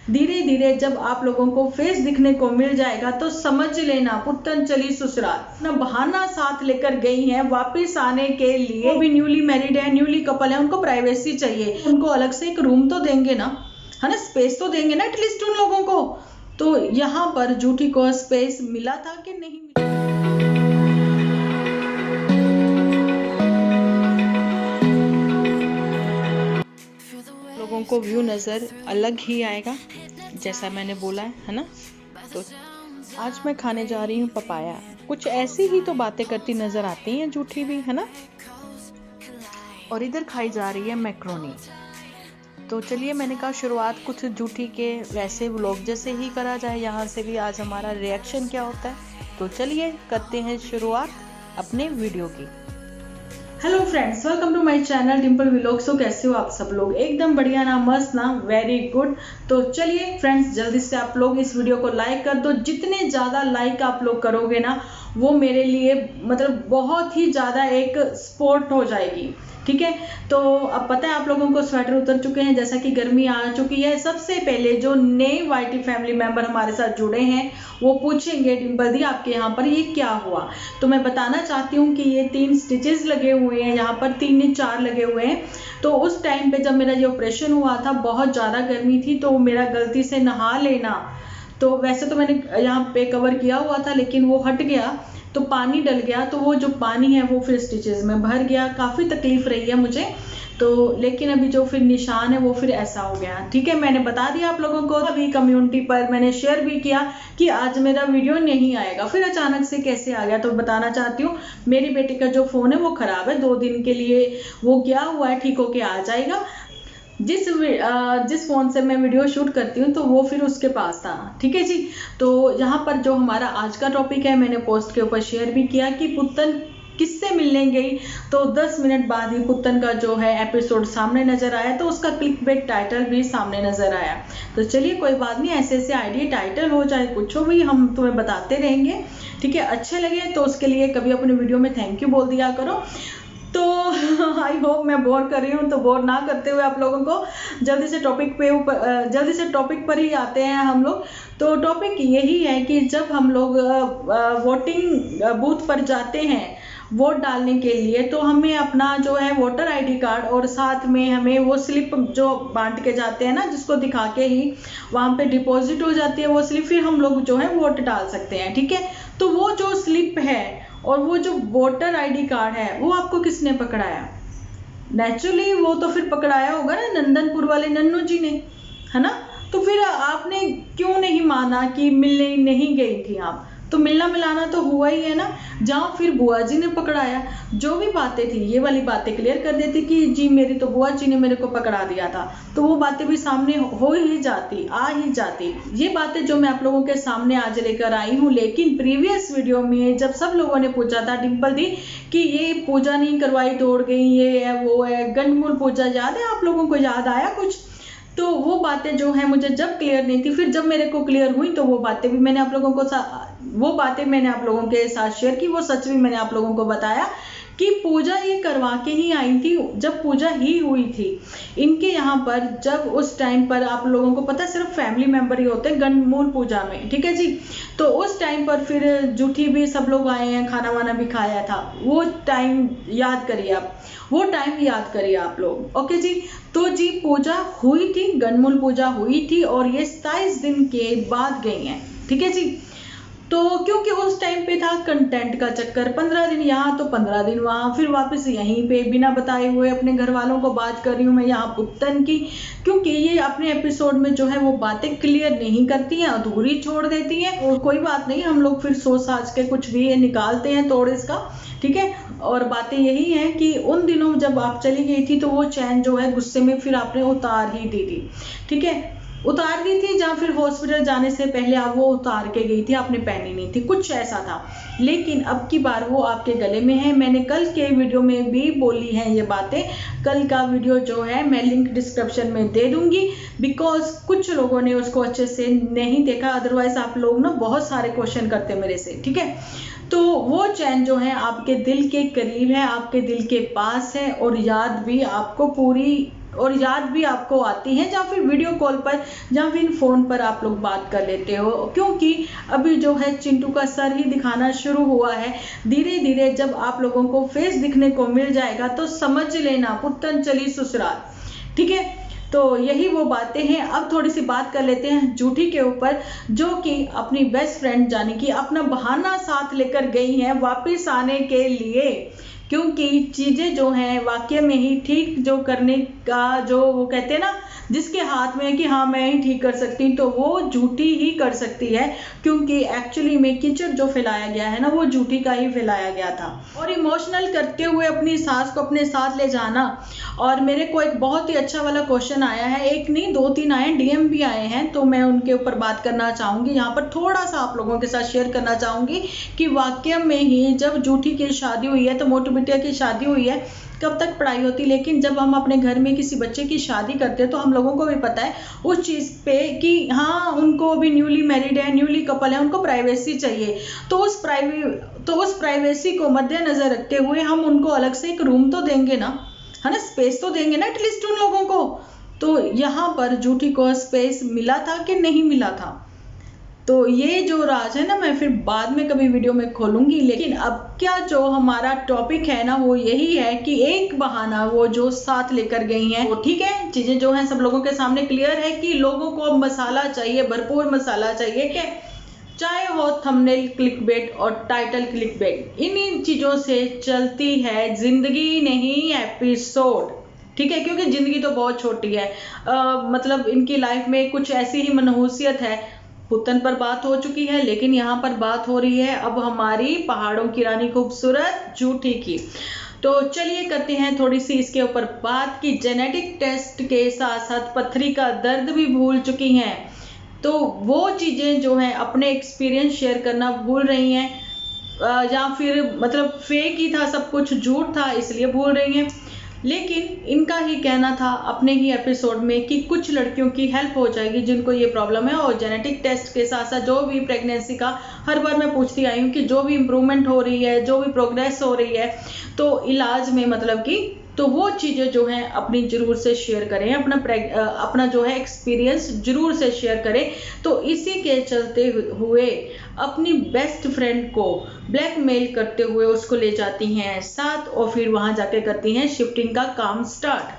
धीरे धीरे जब आप लोगों को फेस दिखने को मिल जाएगा तो समझ लेना पुत्तन चली ससुराल। अपना बहाना साथ लेकर गई हैं वापस आने के लिए। वो भी न्यूली मैरिड है, न्यूली कपल है, उनको प्राइवेसी चाहिए, उनको अलग से एक रूम तो देंगे ना, है ना, स्पेस तो देंगे ना एटलीस्ट उन लोगों को। तो यहाँ पर झूठी को स्पेस मिला था कि नहीं मिला? लोगों को व्यू नज़र अलग ही आएगा जैसा मैंने बोला है ना। तो आज मैं खाने जा रही हूँ पपाया। कुछ ऐसी ही तो बातें करती नज़र आती हैं झूठी भी, है ना। और इधर खाई जा रही है मैक्रोनी। तो चलिए मैंने कहा शुरुआत कुछ झूठी के वैसे व्लॉग जैसे ही करा जाए, यहाँ से भी आज हमारा रिएक्शन क्या होता है। तो चलिए करते हैं शुरुआत अपने वीडियो की। Hello friends, welcome to my channel Dimple vlogs. तो कैसे हो आप सब लोग? एकदम बढ़िया ना, मस्त ना, वेरी गुड। तो चलिए फ्रेंड्स जल्दी से आप लोग इस वीडियो को लाइक कर दो। जितने ज़्यादा लाइक आप लोग करोगे ना वो मेरे लिए मतलब बहुत ही ज़्यादा एक सपोर्ट हो जाएगी, ठीक है। तो अब पता है आप लोगों को स्वेटर उतर चुके हैं, जैसा कि गर्मी आ चुकी है। सबसे पहले जो नए वाईटी फैमिली मेंबर हमारे साथ जुड़े हैं वो पूछेंगे डिम्पल दी आपके यहाँ पर ये क्या हुआ। तो मैं बताना चाहती हूँ कि ये 3 स्टिचेस लगे हुए हैं, यहाँ पर 3 नहीं 4 लगे हुए हैं। तो उस टाइम पे जब मेरा ये ऑपरेशन हुआ था बहुत ज़्यादा गर्मी थी, तो मेरा गलती से नहा लेना, तो वैसे तो मैंने यहाँ पे कवर किया हुआ था लेकिन वो हट गया, तो पानी डल गया, तो वो जो पानी है वो फिर स्टिचेस में भर गया। काफ़ी तकलीफ रही है मुझे, तो लेकिन अभी जो फिर निशान है वो फिर ऐसा हो गया, ठीक है। मैंने बता दिया आप लोगों को, अभी कम्युनिटी पर मैंने शेयर भी किया कि आज मेरा वीडियो नहीं आएगा। फिर अचानक से कैसे आ गया तो बताना चाहती हूँ। मेरी बेटी का जो फ़ोन है वो ख़राब है, 2 दिन के लिए वो गया हुआ है, ठीक होके आ जाएगा। जिस फ़ोन से मैं वीडियो शूट करती हूँ तो वो फिर उसके पास था, ठीक है जी। तो यहाँ पर जो हमारा आज का टॉपिक है मैंने पोस्ट के ऊपर शेयर भी किया कि पुत्तन किससे मिलने गई। तो 10 मिनट बाद ही पुत्तन का जो है एपिसोड सामने नज़र आया, तो उसका क्लिकबेट टाइटल भी सामने नज़र आया। तो चलिए कोई बात नहीं, ऐसे ऐसे आइडिया टाइटल हो चाहे कुछ हो भी हम तुम्हें बताते रहेंगे, ठीक है। अच्छे लगे तो उसके लिए कभी अपने वीडियो में थैंक यू बोल दिया करो। तो आई होप मैं बोर कर रही हूँ, तो बोर ना करते हुए आप लोगों को जल्दी से टॉपिक पर ही आते हैं हम लोग। तो टॉपिक यही है कि जब हम लोग वोटिंग बूथ पर जाते हैं वोट डालने के लिए, तो हमें अपना जो है वोटर आईडी कार्ड और साथ में हमें वो स्लिप जो बांट के जाते हैं ना, जिसको दिखा के ही वहाँ पे डिपॉजिट हो जाती है वो स्लिप, फिर हम लोग जो है वोट डाल सकते हैं, ठीक है। तो वो जो स्लिप है और वो जो वोटर आईडी कार्ड है वो आपको किसने पकड़ाया? नेचुरली वो तो फिर पकड़ाया होगा ना नंदनपुर वाले नन्नू जी ने, है ना। तो फिर आपने क्यों नहीं माना कि मिलने नहीं गई थी आप? तो मिलना मिलाना तो हुआ ही है ना। जाओ फिर बुआ जी ने पकड़ाया, जो भी बातें थी ये वाली बातें क्लियर कर देती कि जी मेरी तो बुआ जी ने मेरे को पकड़ा दिया था, तो वो बातें भी सामने हो ही जाती, आ ही जाती। ये बातें जो मैं आप लोगों के सामने आज लेकर आई हूँ, लेकिन प्रीवियस वीडियो में जब सब लोगों ने पूछा था डिम्पल दी कि ये पूजा नहीं करवाई दौड़ गई, ये है वो है, गंडमूल पूजा याद है आप लोगों को? याद आया कुछ? तो वो बातें जो है मुझे जब क्लियर नहीं थी, फिर जब मेरे को क्लियर हुई तो वो बातें भी मैंने आप लोगों को के साथ शेयर की। वो सच भी मैंने आप लोगों को बताया कि पूजा ये करवा के ही आई थी, जब पूजा ही हुई थी इनके यहाँ पर। जब उस टाइम पर आप लोगों को पता है सिर्फ फैमिली मेंबर ही होते हैं गंडमूल पूजा में, ठीक है जी। तो उस टाइम पर फिर जूठी भी सब लोग आए हैं, खाना वाना भी खाया था। वो टाइम याद करिए आप, वो टाइम याद करिए आप लोग, ओके जी। तो जी पूजा हुई थी, गंडमूल पूजा हुई थी और ये 27 दिन के बाद गई हैं, ठीक है जी। तो क्योंकि उस टाइम पे था कंटेंट का चक्कर, 15 दिन यहाँ तो 15 दिन वहाँ, फिर वापस यहीं पे बिना बताए हुए अपने घर वालों को बात कर रही हूँ मैं यहाँ पुत्तन की, क्योंकि ये अपने एपिसोड में जो है वो बातें क्लियर नहीं करती हैं, अधूरी छोड़ देती हैं। और कोई बात नहीं, हम लोग फिर सोच साच के कुछ भी निकालते हैं तोड़ इसका, ठीक है। और बातें यही हैं कि उन दिनों जब आप चली गई थी तो वो चैन जो है गुस्से में फिर आपने उतार ही दी थी, ठीक है, उतार दी थी। जहाँ फिर हॉस्पिटल जाने से पहले आप वो उतार के गई थी, आपने पहनी नहीं थी, कुछ ऐसा था। लेकिन अब की बार वो आपके गले में है। मैंने कल के वीडियो में भी बोली हैं ये बातें, कल का वीडियो जो है मैं लिंक डिस्क्रिप्शन में दे दूंगी, बिकॉज कुछ लोगों ने उसको अच्छे से नहीं देखा, अदरवाइज आप लोग ना बहुत सारे क्वेश्चन करते मेरे से, ठीक है। तो वो चैन जो है आपके दिल के करीब है, आपके दिल के पास है और याद भी आपको पूरी और याद भी आपको आती हैं, या फिर वीडियो कॉल पर या फिर फ़ोन पर आप लोग बात कर लेते हो। क्योंकि अभी जो है चिंटू का सर ही दिखाना शुरू हुआ है। धीरे धीरे जब आप लोगों को फेस दिखने को मिल जाएगा तो समझ लेना पुत्तन चली ससुराल, ठीक है। तो यही वो बातें हैं। अब थोड़ी सी बात कर लेते हैं जूठी के ऊपर, जो कि अपनी बेस्ट फ्रेंड यानी कि अपना बहाना साथ लेकर गई हैं वापस आने के लिए, क्योंकि चीज़ें जो हैं वाकई में ही ठीक जो करने का, जो वो कहते हैं ना, जिसके हाथ में है कि हाँ मैं ही ठीक कर सकती हूँ, तो वो झूठी ही कर सकती है। क्योंकि एक्चुअली में कीचड़ जो फैलाया गया है ना, वो झूठी का ही फैलाया गया था। और इमोशनल करते हुए अपनी सास को अपने साथ ले जाना। और मेरे को एक बहुत ही अच्छा वाला क्वेश्चन आया है, एक नहीं 2-3 आए, डीएम भी आए हैं, तो मैं उनके ऊपर बात करना चाहूँगी। यहाँ पर थोड़ा सा आप लोगों के साथ शेयर करना चाहूँगी कि वाकई में ही जब झूठी की शादी हुई है, तो मोटू बिटिया की शादी हुई है, कब तक पढ़ाई होती। लेकिन जब हम अपने घर में किसी बच्चे की शादी करते हैं तो हम लोगों को भी पता है उस चीज़ पे कि हाँ उनको भी न्यूली मैरिड है, न्यूली कपल है, उनको प्राइवेसी चाहिए। तो उस प्राइवेसी को मद्देनजर रखते हुए हम उनको अलग से एक रूम तो देंगे ना, है ना, स्पेस तो देंगे ना एटलीस्ट उन लोगों को। तो यहाँ पर झूठी को स्पेस मिला था कि नहीं मिला था, तो ये जो राज है ना, मैं फिर बाद में कभी वीडियो में खोलूंगी। लेकिन अब क्या जो हमारा टॉपिक है ना, वो यही है कि एक बहाना वो जो साथ लेकर गई हैं, वो ठीक है, चीजें जो हैं सब लोगों के सामने क्लियर है कि लोगों को मसाला चाहिए, भरपूर मसाला चाहिए, क्या चाहे हो थंबनेल क्लिकबेट और टाइटल क्लिकबेट, इन्हीं चीजों से चलती है जिंदगी, नहीं एपिसोड, ठीक है। क्योंकि जिंदगी तो बहुत छोटी है, मतलब इनकी लाइफ में कुछ ऐसी ही मनहूसियत है। पुतन पर बात हो चुकी है, लेकिन यहाँ पर बात हो रही है अब हमारी पहाड़ों की रानी खूबसूरत झूठी की। तो चलिए करते हैं थोड़ी सी इसके ऊपर बात की जेनेटिक टेस्ट के साथ साथ पथरी का दर्द भी भूल चुकी हैं, तो वो चीज़ें जो हैं अपने एक्सपीरियंस शेयर करना भूल रही हैं, या फिर मतलब फेक ही था सब कुछ, झूठ था इसलिए भूल रही हैं। लेकिन इनका ही कहना था अपने ही एपिसोड में कि कुछ लड़कियों की हेल्प हो जाएगी जिनको ये प्रॉब्लम है। और जेनेटिक टेस्ट के साथ साथ जो भी प्रेगनेंसी का हर बार मैं पूछती आई हूँ कि जो भी इम्प्रूवमेंट हो रही है, जो भी प्रोग्रेस हो रही है, तो इलाज में मतलब कि, तो वो चीज़ें जो हैं अपनी ज़रूर से शेयर करें, अपना जो है एक्सपीरियंस ज़रूर से शेयर करें। तो इसी के चलते हुए अपनी बेस्ट फ्रेंड को ब्लैकमेल करते हुए उसको ले जाती हैं साथ, और फिर वहाँ जाके करती हैं शिफ्टिंग का काम स्टार्ट,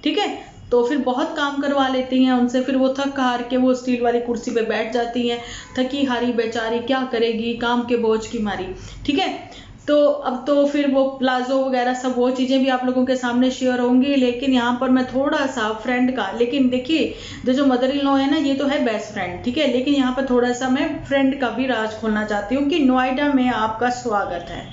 ठीक है। तो फिर बहुत काम करवा लेती हैं उनसे, फिर वो थक हार के वो स्टील वाली कुर्सी पे बैठ जाती हैं, थकी हारी बेचारी क्या करेगी काम के बोझ की मारी, ठीक है। तो अब तो फिर वो प्लाजो वगैरह सब वो चीज़ें भी आप लोगों के सामने शेयर होंगी। लेकिन यहाँ पर मैं थोड़ा सा फ्रेंड का, लेकिन देखिए जो मदर इन लॉ है ना, ये तो है बेस्ट फ्रेंड, ठीक है, लेकिन यहाँ पर थोड़ा सा मैं फ्रेंड का भी राज खोलना चाहती हूँ कि नोएडा में आपका स्वागत है,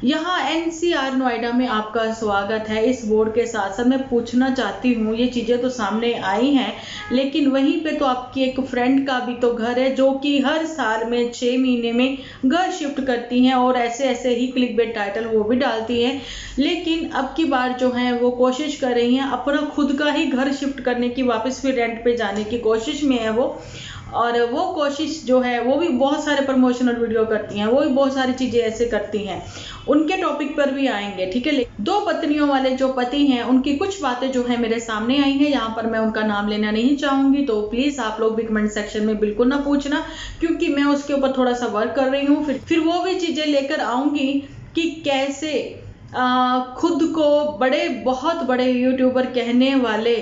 यहाँ एनसीआर नोएडा में आपका स्वागत है। इस बोर्ड के साथ साथ मैं पूछना चाहती हूँ, ये चीज़ें तो सामने आई हैं, लेकिन वहीं पे तो आपकी एक फ्रेंड का भी तो घर है जो कि हर साल में 6 महीने में घर शिफ्ट करती हैं और ऐसे ऐसे ही क्लिकबेट टाइटल वो भी डालती हैं। लेकिन अब की बार जो है वो कोशिश कर रही हैं अपना खुद का ही घर शिफ्ट करने की, वापस फिर रेंट पे जाने की कोशिश में है वो। और वो कोशिश जो है वो भी बहुत सारे प्रमोशनल वीडियो करती हैं, वो भी बहुत सारी चीज़ें ऐसे करती हैं, उनके टॉपिक पर भी आएंगे, ठीक है। दो पत्नियों वाले जो पति हैं उनकी कुछ बातें जो है मेरे सामने आई हैं, यहाँ पर मैं उनका नाम लेना नहीं चाहूँगी, तो प्लीज़ आप लोग भी कमेंट सेक्शन में बिल्कुल ना पूछना, क्योंकि मैं उसके ऊपर थोड़ा सा वर्क कर रही हूँ। फिर वो भी चीज़ें लेकर आऊँगी कि कैसे खुद को बहुत बड़े यूट्यूबर कहने वाले,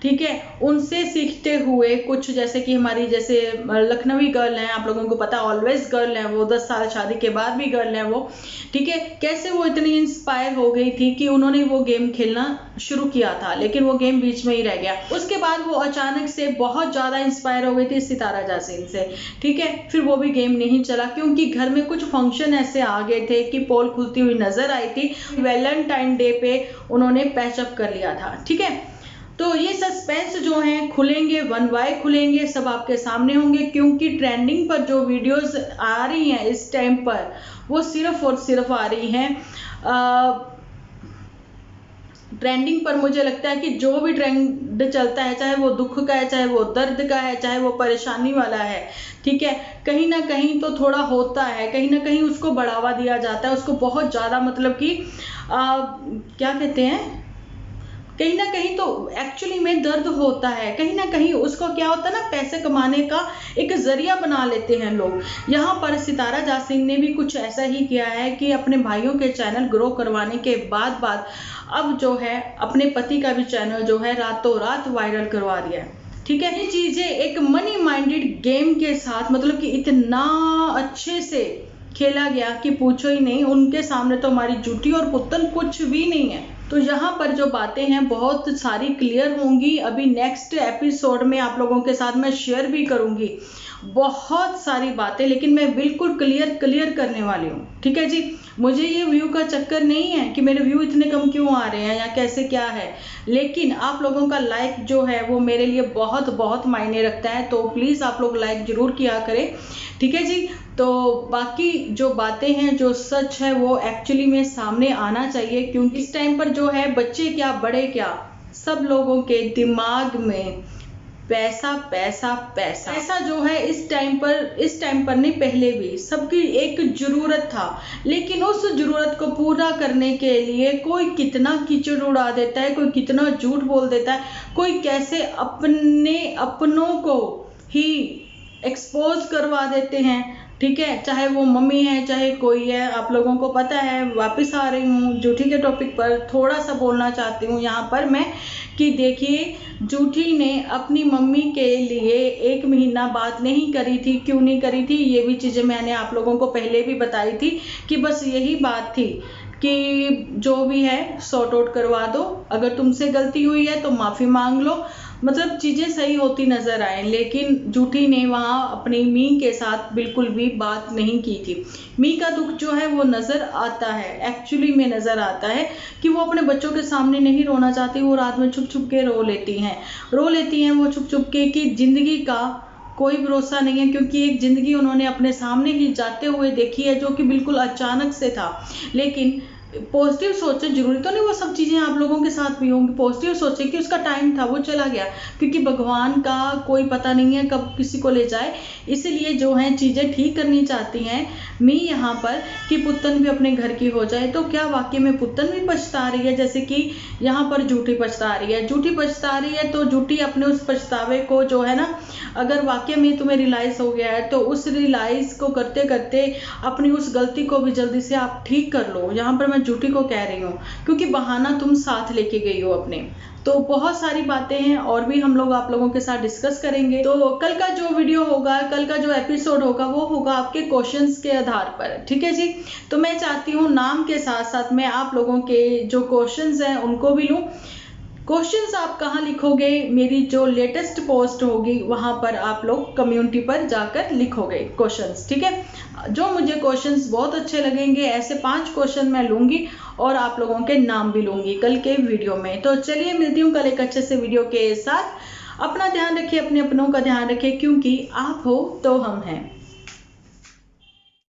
ठीक है, उनसे सीखते हुए कुछ, जैसे कि हमारी जैसे लखनवी गर्ल हैं, आप लोगों को पता है ऑलवेज गर्ल है वो, 10 साल शादी के बाद भी गर्ल है वो, ठीक है। कैसे वो इतनी इंस्पायर हो गई थी कि उन्होंने वो गेम खेलना शुरू किया था, लेकिन वो गेम बीच में ही रह गया। उसके बाद वो अचानक से बहुत ज़्यादा इंस्पायर हो गई थी सितारा जासीन से, ठीक है। फिर वो भी गेम नहीं चला क्योंकि घर में कुछ फंक्शन ऐसे आ गए थे कि पोल खुलती हुई नजर आई थी। वैलेंटाइन डे पे उन्होंने पैचअप कर लिया था, ठीक है। तो ये सस्पेंस जो हैं खुलेंगे, 1 बाय खुलेंगे, सब आपके सामने होंगे, क्योंकि ट्रेंडिंग पर जो वीडियोस आ रही हैं इस टाइम पर वो सिर्फ और सिर्फ आ रही हैं ट्रेंडिंग पर। मुझे लगता है कि जो भी ट्रेंड चलता है, चाहे वो दुख का है, चाहे वो दर्द का है, चाहे वो परेशानी वाला है, ठीक है, कहीं ना कहीं तो थोड़ा होता है, कहीं ना कहीं उसको बढ़ावा दिया जाता है, उसको बहुत ज़्यादा मतलब कि क्या कहते हैं, कहीं ना कहीं तो एक्चुअली में दर्द होता है, कहीं ना कहीं उसको क्या होता है ना, पैसे कमाने का एक जरिया बना लेते हैं लोग। यहाँ पर सितारा जासिम ने भी कुछ ऐसा ही किया है कि अपने भाइयों के चैनल ग्रो करवाने के बाद अब जो है अपने पति का भी चैनल जो है रातों रात वायरल करवा दिया है। ठीक है, ये चीजें एक मनी माइंडेड गेम के साथ मतलब कि इतना अच्छे से खेला गया कि पूछो ही नहीं। उनके सामने तो हमारी जूठी और पुत्तन कुछ भी नहीं है। तो यहाँ पर जो बातें हैं बहुत सारी क्लियर होंगी, अभी नेक्स्ट एपिसोड में आप लोगों के साथ मैं शेयर भी करूंगी बहुत सारी बातें, लेकिन मैं बिल्कुल क्लियर करने वाली हूँ। ठीक है जी, मुझे ये व्यू का चक्कर नहीं है कि मेरे व्यू इतने कम क्यों आ रहे हैं या कैसे क्या है, लेकिन आप लोगों का लाइक जो है वो मेरे लिए बहुत मायने रखता है। तो प्लीज़ आप लोग लाइक जरूर किया करें। ठीक है जी, तो बाकी जो बातें हैं, जो सच है वो एक्चुअली में सामने आना चाहिए, क्योंकि इस टाइम पर जो है बच्चे क्या बड़े क्या सब लोगों के दिमाग में पैसा पैसा पैसा पैसा जो है इस टाइम पर नहीं, पहले भी सबकी एक जरूरत था, लेकिन उस जरूरत को पूरा करने के लिए कोई कितना कीचड़ उड़ा देता है, कोई कितना झूठ बोल देता है, कोई कैसे अपनों को ही एक्सपोज करवा देते हैं। ठीक है, चाहे वो मम्मी है चाहे कोई है, आप लोगों को पता है। वापस आ रही हूँ जूठी के टॉपिक पर, थोड़ा सा बोलना चाहती हूँ यहाँ पर मैं कि देखिए, जूठी ने अपनी मम्मी के लिए 1 महीना बात नहीं करी थी। क्यों नहीं करी थी, ये भी चीज़ें मैंने आप लोगों को पहले भी बताई थी कि बस यही बात थी कि जो भी है सॉर्ट आउट करवा दो, अगर तुमसे गलती हुई है तो माफ़ी मांग लो, मतलब चीज़ें सही होती नज़र आए। लेकिन जूठी ने वहाँ अपनी मी के साथ बिल्कुल भी बात नहीं की थी। मी का दुख जो है वो नज़र आता है, एक्चुअली में नज़र आता है कि वो अपने बच्चों के सामने नहीं रोना चाहती, वो रात में छुप छुप के रो लेती हैं वो छुप छुप के कि ज़िंदगी का कोई भरोसा नहीं है, क्योंकि एक ज़िंदगी उन्होंने अपने सामने ही जाते हुए देखी है जो कि बिल्कुल अचानक से था। लेकिन पॉजिटिव सोचे, जरूरी तो नहीं वो सब चीज़ें आप लोगों के साथ भी होंगी। पॉजिटिव सोचे कि उसका टाइम था, वो चला गया, क्योंकि भगवान का कोई पता नहीं है कब किसी को ले जाए, इसलिए जो है चीज़ें ठीक करनी चाहती हैं मी यहाँ पर कि पुत्तन भी अपने घर की हो जाए। तो क्या वाकई में पुत्तन भी पछता रही है, जैसे कि यहाँ पर जूठी पछता रही है? जूठी पछता रही है तो जूठी अपने उस पछतावे को जो है ना, अगर वाकई में तुम्हें रियलाइज हो गया है तो उस रियलाइज को करते करते अपनी उस गलती को भी जल्दी से आप ठीक कर लो। यहाँ पर मैं जूठी को कह रही हूँ, क्योंकि बहाना तुम साथ लेके गई हो अपने। तो बहुत सारी बातें हैं और भी हम लोग आप लोगों के साथ डिस्कस करेंगे। तो कल का जो वीडियो होगा, कल का जो एपिसोड होगा वो होगा आपके क्वेश्चंस के आधार पर। ठीक है जी, तो मैं चाहती हूँ नाम के साथ साथ मैं आप लोगों के जो क्वेश्चंस हैं उनको भी लूँ। क्वेश्चंस आप कहाँ लिखोगे, मेरी जो लेटेस्ट पोस्ट होगी वहां पर आप लोग कम्युनिटी पर जाकर लिखोगे क्वेश्चंस। ठीक है, जो मुझे क्वेश्चंस बहुत अच्छे लगेंगे ऐसे 5 क्वेश्चन मैं लूंगी और आप लोगों के नाम भी लूंगी कल के वीडियो में। तो चलिए मिलती हूँ कल एक अच्छे से वीडियो के साथ। अपना ध्यान रखिए, अपने अपनों का ध्यान रखिए, क्योंकि आप हो तो हम हैं।